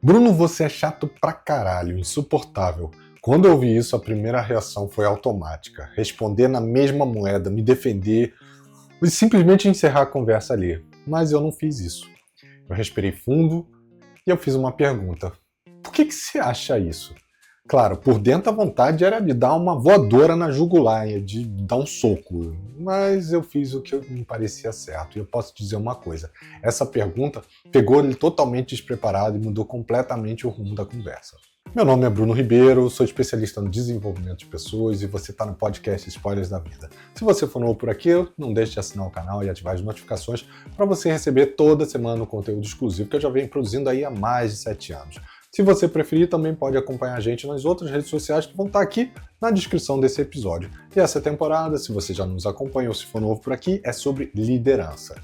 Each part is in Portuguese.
Bruno, você é chato pra caralho, insuportável. Quando eu ouvi isso, a primeira reação foi automática. Responder na mesma moeda, me defender e simplesmente encerrar a conversa ali. Mas eu não fiz isso. Eu respirei fundo e eu fiz uma pergunta. Por que você acha isso? Claro, por dentro a vontade era de dar uma voadora na jugular, de dar um soco. Mas eu fiz o que me parecia certo. E eu posso dizer uma coisa. Essa pergunta pegou ele totalmente despreparado e mudou completamente o rumo da conversa. Meu nome é Bruno Ribeiro, sou especialista no desenvolvimento de pessoas e você está no podcast Spoilers da Vida. Se você for novo por aqui, não deixe de assinar o canal e ativar as notificações para você receber toda semana o conteúdo exclusivo que eu já venho produzindo aí há mais de 7 anos. Se você preferir, também pode acompanhar a gente nas outras redes sociais que vão estar aqui na descrição desse episódio. E essa temporada, se você já nos acompanha ou se for novo por aqui, é sobre liderança.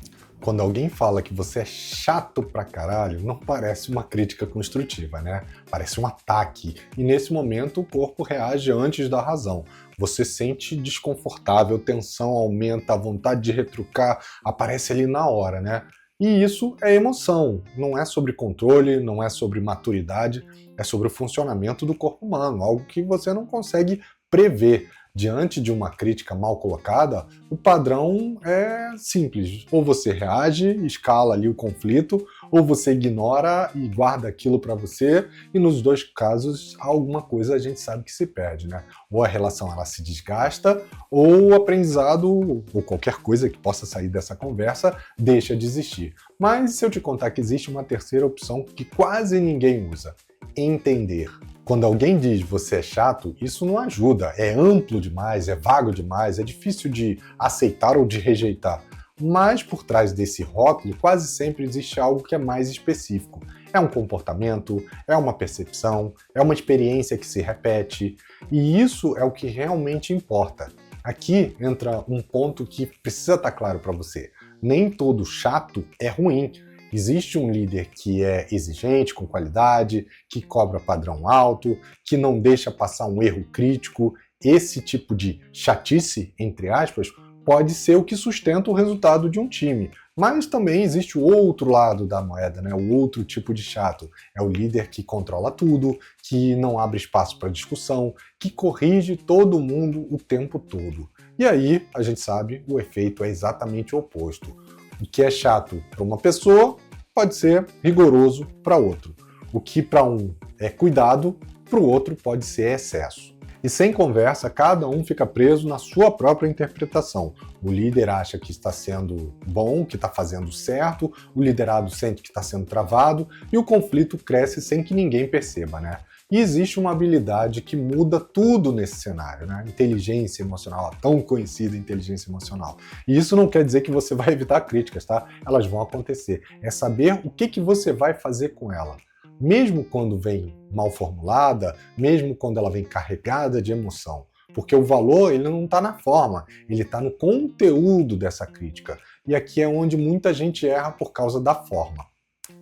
Quando alguém fala que você é chato pra caralho, não parece uma crítica construtiva, né? Parece um ataque. E nesse momento o corpo reage antes da razão. Você sente desconfortável, tensão aumenta, a vontade de retrucar aparece ali na hora, né? E isso é emoção, não é sobre controle, não é sobre maturidade, é sobre o funcionamento do corpo humano, algo que você não consegue prever. Diante de uma crítica mal colocada, o padrão é simples. Ou você reage, escala ali o conflito, ou você ignora e guarda aquilo para você, e nos dois casos, alguma coisa a gente sabe que se perde, né? Ou a relação ela se desgasta, ou o aprendizado, ou qualquer coisa que possa sair dessa conversa, deixa de existir. Mas se eu te contar que existe uma terceira opção que quase ninguém usa: entender. Quando alguém diz você é chato, isso não ajuda, é amplo demais, é vago demais, é difícil de aceitar ou de rejeitar. Mas por trás desse rótulo quase sempre existe algo que é mais específico. É um comportamento, é uma percepção, é uma experiência que se repete, e isso é o que realmente importa. Aqui entra um ponto que precisa estar claro para você. Nem todo chato é ruim. Existe um líder que é exigente, com qualidade, que cobra padrão alto, que não deixa passar um erro crítico. Esse tipo de chatice, entre aspas, pode ser o que sustenta o resultado de um time. Mas também existe o outro lado da moeda, né? O outro tipo de chato. É o líder que controla tudo, que não abre espaço para discussão, que corrige todo mundo o tempo todo. E aí, a gente sabe, o efeito é exatamente o oposto. O que é chato para uma pessoa pode ser rigoroso para outro. O que para um é cuidado, para o outro pode ser excesso. E sem conversa, cada um fica preso na sua própria interpretação. O líder acha que está sendo bom, que está fazendo certo, o liderado sente que está sendo travado e o conflito cresce sem que ninguém perceba, né? E existe uma habilidade que muda tudo nesse cenário, né? Inteligência emocional, a tão conhecida inteligência emocional. E isso não quer dizer que você vai evitar críticas, tá? Elas vão acontecer. É saber o que você vai fazer com ela. Mesmo quando vem mal formulada, mesmo quando ela vem carregada de emoção. Porque o valor ele não está na forma, ele está no conteúdo dessa crítica. E aqui é onde muita gente erra por causa da forma.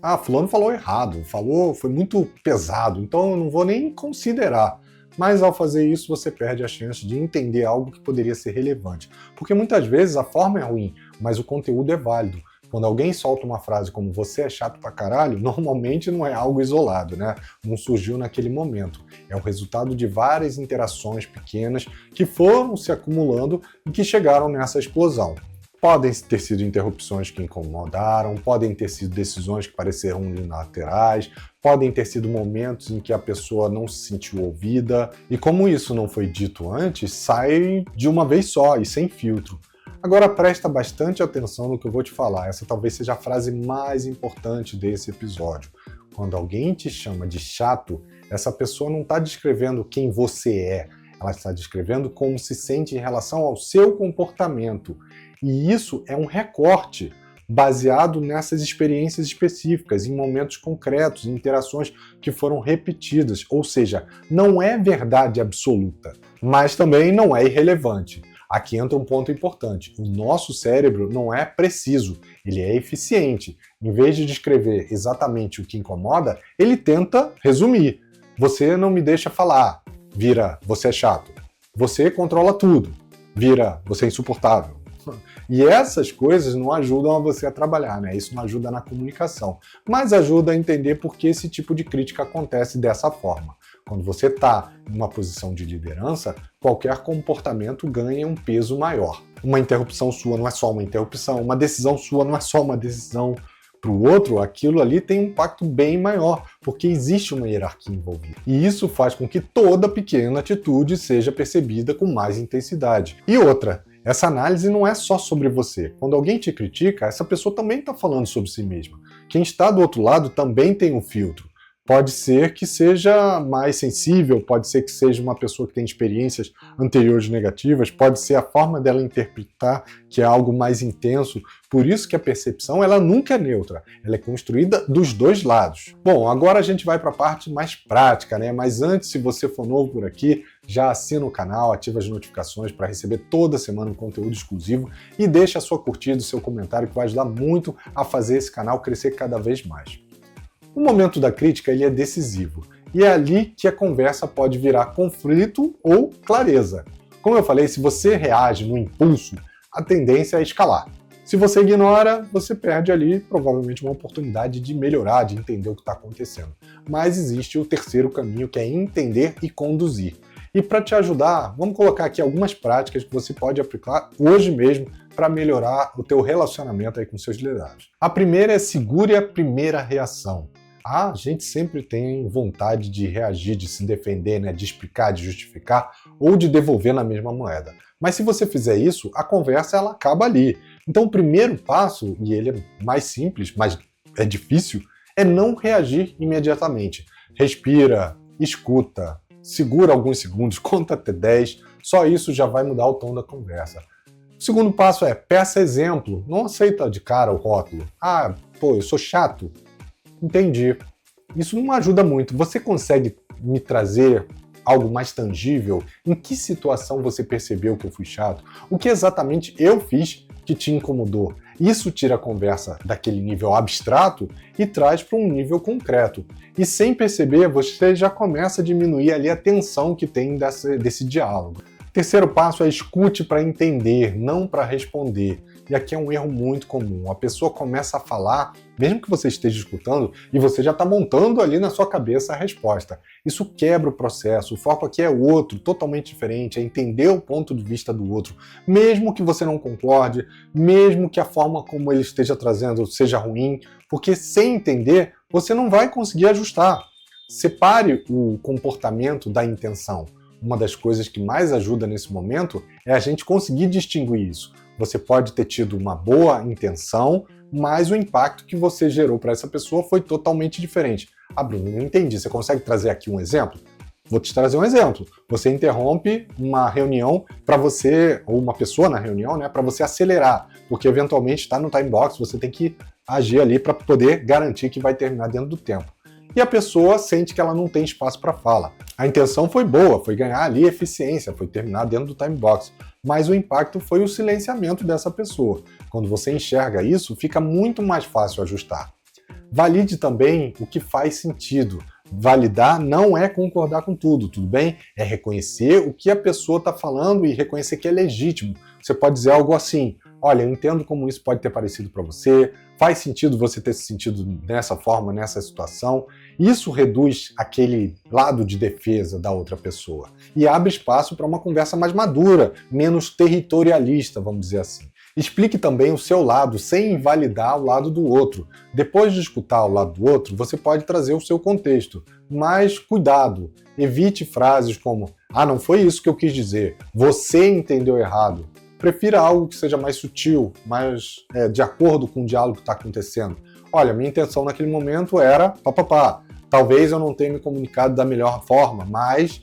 Ah, fulano falou errado, foi muito pesado, então eu não vou nem considerar. Mas ao fazer isso, você perde a chance de entender algo que poderia ser relevante. Porque muitas vezes a forma é ruim, mas o conteúdo é válido. Quando alguém solta uma frase como você é chato pra caralho, normalmente não é algo isolado, né? Não surgiu naquele momento. É o resultado de várias interações pequenas que foram se acumulando e que chegaram nessa explosão. Podem ter sido interrupções que incomodaram, podem ter sido decisões que pareceram unilaterais, podem ter sido momentos em que a pessoa não se sentiu ouvida. E como isso não foi dito antes, sai de uma vez só e sem filtro. Agora presta bastante atenção no que eu vou te falar. Essa talvez seja a frase mais importante desse episódio. Quando alguém te chama de chato, essa pessoa não está descrevendo quem você é. Ela está descrevendo como se sente em relação ao seu comportamento. E isso é um recorte baseado nessas experiências específicas, em momentos concretos, em interações que foram repetidas. Ou seja, não é verdade absoluta, mas também não é irrelevante. Aqui entra um ponto importante. O nosso cérebro não é preciso, ele é eficiente. Em vez de descrever exatamente o que incomoda, ele tenta resumir. Você não me deixa falar, vira você é chato. Você controla tudo, vira você é insuportável. E essas coisas não ajudam a você a trabalhar, né? Isso não ajuda na comunicação, mas ajuda a entender por que esse tipo de crítica acontece dessa forma. Quando você está em uma posição de liderança, qualquer comportamento ganha um peso maior. Uma interrupção sua não é só uma interrupção, uma decisão sua não é só uma decisão. Para o outro, aquilo ali tem um impacto bem maior, porque existe uma hierarquia envolvida. E isso faz com que toda pequena atitude seja percebida com mais intensidade. E outra, essa análise não é só sobre você. Quando alguém te critica, essa pessoa também está falando sobre si mesma. Quem está do outro lado também tem um filtro. Pode ser que seja mais sensível, pode ser que seja uma pessoa que tem experiências anteriores negativas, pode ser a forma dela interpretar que é algo mais intenso. Por isso que a percepção ela nunca é neutra, ela é construída dos dois lados. Bom, agora a gente vai para a parte mais prática, né? Mas antes, se você for novo por aqui, já assina o canal, ativa as notificações para receber toda semana um conteúdo exclusivo e deixa a sua curtida, o seu comentário, que vai ajudar muito a fazer esse canal crescer cada vez mais. O momento da crítica ele é decisivo, e é ali que a conversa pode virar conflito ou clareza. Como eu falei, se você reage no impulso, a tendência é escalar. Se você ignora, você perde ali provavelmente uma oportunidade de melhorar, de entender o que está acontecendo. Mas existe o terceiro caminho, que é entender e conduzir. E para te ajudar, vamos colocar aqui algumas práticas que você pode aplicar hoje mesmo para melhorar o teu relacionamento aí com seus liderados. A primeira é segure a primeira reação. A gente sempre tem vontade de reagir, de se defender, né, de explicar, de justificar ou de devolver na mesma moeda. Mas se você fizer isso, a conversa ela acaba ali. Então o primeiro passo, e ele é mais simples, mas é difícil, é não reagir imediatamente. Respira, escuta, segura alguns segundos, conta até 10, só isso já vai mudar o tom da conversa. O segundo passo é peça exemplo, não aceita de cara o rótulo. Ah, pô, eu sou chato. Entendi. Isso não ajuda muito. Você consegue me trazer algo mais tangível? Em que situação você percebeu que eu fui chato? O que exatamente eu fiz que te incomodou? Isso tira a conversa daquele nível abstrato e traz para um nível concreto. E sem perceber, você já começa a diminuir ali a tensão que tem desse diálogo. Terceiro passo é escute para entender, não para responder. E aqui é um erro muito comum. A pessoa começa a falar, mesmo que você esteja escutando, e você já está montando ali na sua cabeça a resposta. Isso quebra o processo. O foco aqui é outro, totalmente diferente, é entender o ponto de vista do outro. Mesmo que você não concorde, mesmo que a forma como ele esteja trazendo seja ruim, porque sem entender, você não vai conseguir ajustar. Separe o comportamento da intenção. Uma das coisas que mais ajuda nesse momento é a gente conseguir distinguir isso. Você pode ter tido uma boa intenção, mas o impacto que você gerou para essa pessoa foi totalmente diferente. Ah, Bruno, não entendi. Você consegue trazer aqui um exemplo? Vou te trazer um exemplo. Você interrompe uma reunião para você, ou uma pessoa na reunião, né, para você acelerar, porque eventualmente está no time box, você tem que agir ali para poder garantir que vai terminar dentro do tempo. E a pessoa sente que ela não tem espaço para fala. A intenção foi boa, foi ganhar ali eficiência, foi terminar dentro do time box, mas o impacto foi o silenciamento dessa pessoa. Quando você enxerga isso, fica muito mais fácil ajustar. Valide também o que faz sentido. Validar não é concordar com tudo, tudo bem? É reconhecer o que a pessoa está falando e reconhecer que é legítimo. Você pode dizer algo assim: olha, eu entendo como isso pode ter parecido para você, faz sentido você ter se sentido dessa forma, nessa situação. Isso reduz aquele lado de defesa da outra pessoa e abre espaço para uma conversa mais madura, menos territorialista, vamos dizer assim. Explique também o seu lado, sem invalidar o lado do outro. Depois de escutar o lado do outro, você pode trazer o seu contexto. Mas cuidado, evite frases como "ah, não foi isso que eu quis dizer, você entendeu errado". Prefira algo que seja mais sutil, mais de acordo com o diálogo que está acontecendo. Olha, minha intenção naquele momento era papapá. Talvez eu não tenha me comunicado da melhor forma, mas...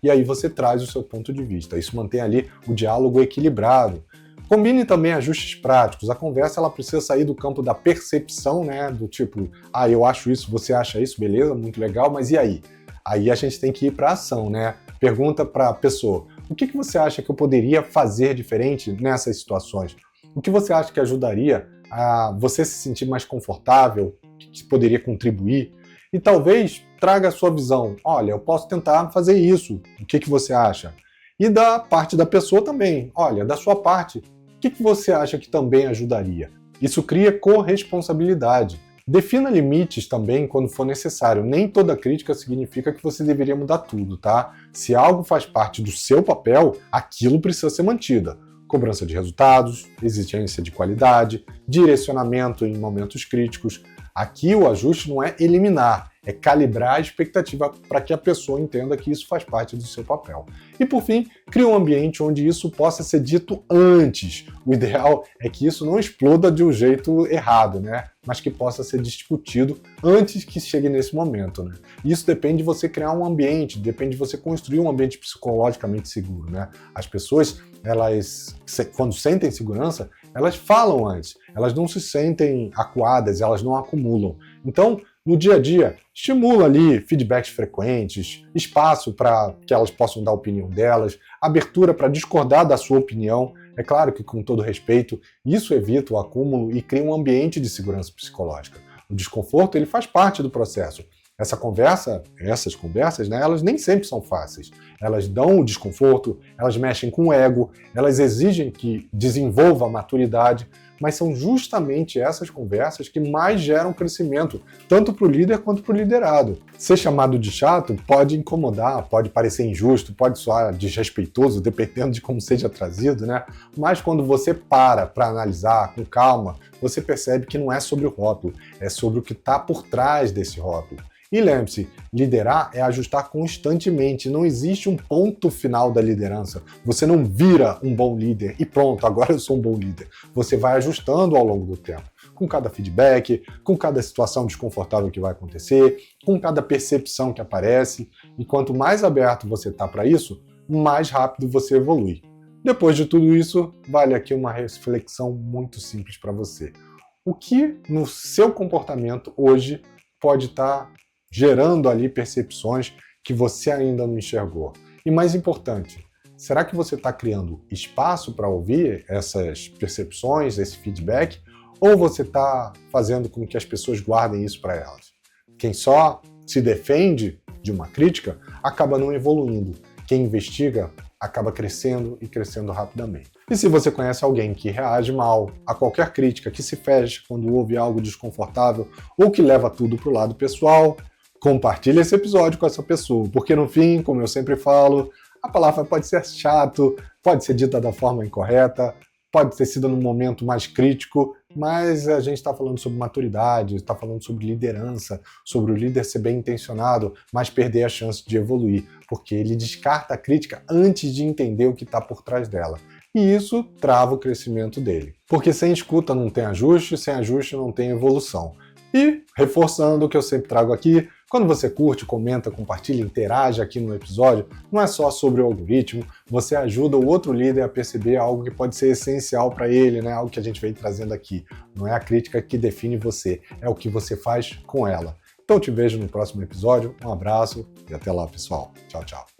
E aí você traz o seu ponto de vista. Isso mantém ali o diálogo equilibrado. Combine também ajustes práticos. A conversa ela precisa sair do campo da percepção, né? Do tipo, ah, eu acho isso, você acha isso, beleza, muito legal, mas e aí? Aí a gente tem que ir para a ação, né? Pergunta para a pessoa, o que você acha que eu poderia fazer diferente nessas situações? O que você acha que ajudaria a você se sentir mais confortável, que poderia contribuir? E talvez traga a sua visão. Olha, eu posso tentar fazer isso. O que você acha? E da parte da pessoa também. Olha, da sua parte, O que você acha que também ajudaria? Isso cria corresponsabilidade. Defina limites também quando for necessário. Nem toda crítica significa que você deveria mudar tudo, tá? Se algo faz parte do seu papel, aquilo precisa ser mantido. Cobrança de resultados, exigência de qualidade, direcionamento em momentos críticos. Aqui o ajuste não é eliminar, é calibrar a expectativa para que a pessoa entenda que isso faz parte do seu papel. E por fim, cria um ambiente onde isso possa ser dito antes. O ideal é que isso não exploda de um jeito errado, né? Mas que possa ser discutido antes que chegue nesse momento, né? Isso depende de você criar um ambiente, depende de você construir um ambiente psicologicamente seguro, né? As pessoas, elas, quando sentem segurança, elas falam antes, elas não se sentem acuadas, elas não acumulam. Então, no dia a dia, estimula ali feedbacks frequentes, espaço para que elas possam dar a opinião delas, abertura para discordar da sua opinião. É claro que, com todo respeito, isso evita o acúmulo e cria um ambiente de segurança psicológica. O desconforto, ele faz parte do processo. Essas conversas, né, elas nem sempre são fáceis. Elas dão o desconforto, elas mexem com o ego, elas exigem que desenvolva a maturidade, mas são justamente essas conversas que mais geram crescimento, tanto para o líder quanto para o liderado. Ser chamado de chato pode incomodar, pode parecer injusto, pode soar desrespeitoso, dependendo de como seja trazido, né? Mas quando você para analisar com calma, você percebe que não é sobre o rótulo, é sobre o que está por trás desse rótulo. E lembre-se, liderar é ajustar constantemente, não existe um ponto final da liderança. Você não vira um bom líder e pronto, agora eu sou um bom líder. Você vai ajustando ao longo do tempo, com cada feedback, com cada situação desconfortável que vai acontecer, com cada percepção que aparece. E quanto mais aberto você está para isso, mais rápido você evolui. Depois de tudo isso, vale aqui uma reflexão muito simples para você. O que no seu comportamento hoje pode estar gerando ali percepções que você ainda não enxergou? E mais importante, será que você está criando espaço para ouvir essas percepções, esse feedback, ou você está fazendo com que as pessoas guardem isso para elas? Quem só se defende de uma crítica acaba não evoluindo. Quem investiga acaba crescendo e crescendo rapidamente. E se você conhece alguém que reage mal a qualquer crítica, que se fecha quando ouve algo desconfortável ou que leva tudo para o lado pessoal, compartilhe esse episódio com essa pessoa, porque no fim, como eu sempre falo, a palavra pode ser chato, pode ser dita da forma incorreta, pode ter sido num momento mais crítico, mas a gente está falando sobre maturidade, está falando sobre liderança, sobre o líder ser bem intencionado, mas perder a chance de evoluir, porque ele descarta a crítica antes de entender o que está por trás dela. E isso trava o crescimento dele. Porque sem escuta não tem ajuste, sem ajuste não tem evolução. E, reforçando o que eu sempre trago aqui, quando você curte, comenta, compartilha, interage aqui no episódio, não é só sobre o algoritmo, você ajuda o outro líder a perceber algo que pode ser essencial para ele, né? Algo que a gente vem trazendo aqui. Não é a crítica que define você, é o que você faz com ela. Então te vejo no próximo episódio, um abraço e até lá, pessoal. Tchau, tchau.